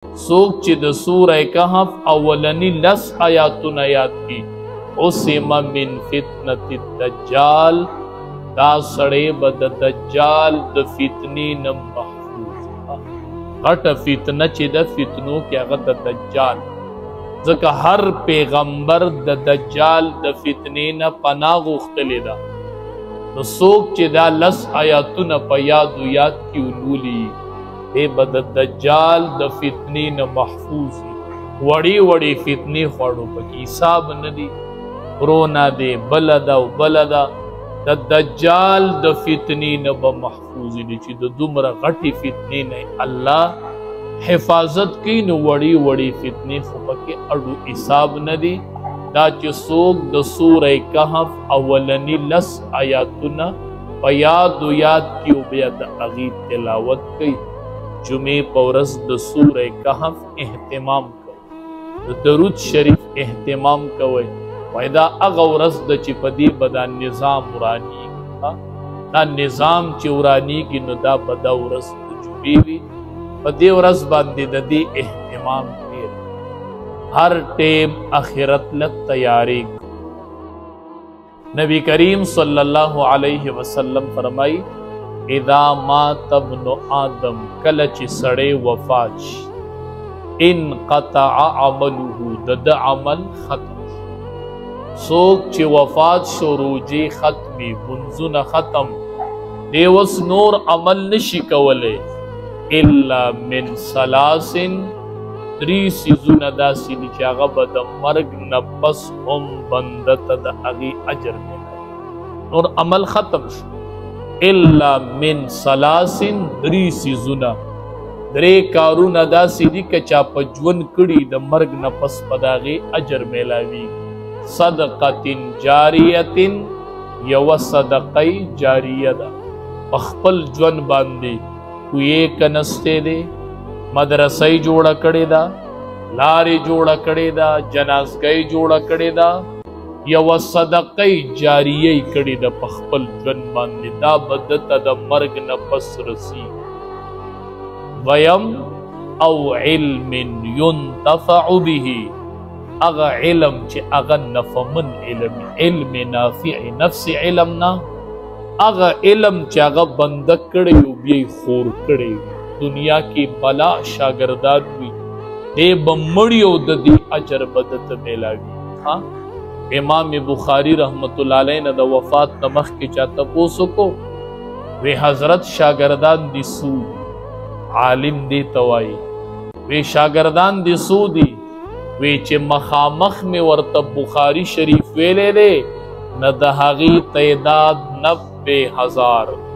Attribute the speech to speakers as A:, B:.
A: سوک چې د سوره کهف اولنی لس آیاتونه یاد کی عصم من فتنة الدجال دا سړی به د دجال د فتنې نه محفوظ غټه فتنه چې د فتنو کې هغه د دجال ځکه هر پیغمبر د دجال د فتنې نه پناه غوښتلې ده نو څوک چې دا لس آیاتونه په یاد کې ولولي دی به د دجال د فتنې نه محفوظ وي وړې وړې فتنې خوړو پکې حساب نه دي کرونا دی بله ده او بله ده د دجال د فتنې نه به محفوظ دي چې د دومره غټې فتنې نه الله حفاظت کوي نو وړې وړې فتنې خو پکې اډو حساب نه دي دا چې څوک د سوره کهف اولنی لس آیاتونه په یاد کې او بیا د هغې تلاوت کوي جمعې په ورځ د سوره کهف اهتمام کوي د درود شریف اهتمام کوي وای دا هغه ورځ ده چې په دې به دا نظام ورانیږي دا نظام چې ورانیږي نو دا به دا ورځ د جمعې وي په دې ورځ باندې د دې اهتمام ډېر هر ټیم آخرت له تیاری نبی کریم صلی الله علیه وسلم فرمائی اذا مات ابن آدم کله چې سړی وفات شي انقطع عمله د عمل ختم څوک چې وفات شو روجې ختمي منځونه ختم دی اوس نور عمل نشي کولی الا من ثلاثن درې څیزونه داسې دي چې هغه به د مرګ نه پس هم بنده ته د هغې اجر میلاوي نور عمل ختم شو الا من ثلاثن درې څیزونه درې کارونه داسې دي که چا په ژوند کړي د مرګ نه پس په د هغې اجر میلاویږي صدقة جاریة یو صدقه جاریه ده په خپل ژوند باندې کوی کنسته دی مدرسې جوړه کړې ده لارې جوړه کړې ده جنازګۍ جوړه کړې ده یو صدقه جاریه کړې ده په خپل ژوند باندې دا بدته د مرګ نه پس رسی ویم او علم ينتفع به اغا علم چې اغا نفمن علم نافع نفس علمنا اغا علم چې اغا بنده کړی او بیا خور کړی دنیا کې بلا شاګردان وي دی به مړي او د دې اجر به درته میلاوي امام بخاري رحمت الله علیه نه د وفات نه مخکې چا تپوس وکړو وی حضرت شاګردان دي څو عالم دې ته وایي وی شاګردان دي څو دي وی چې مخامخ میں ورته بخاری شریف ویلے دے نہ د هغې تعداد 90,000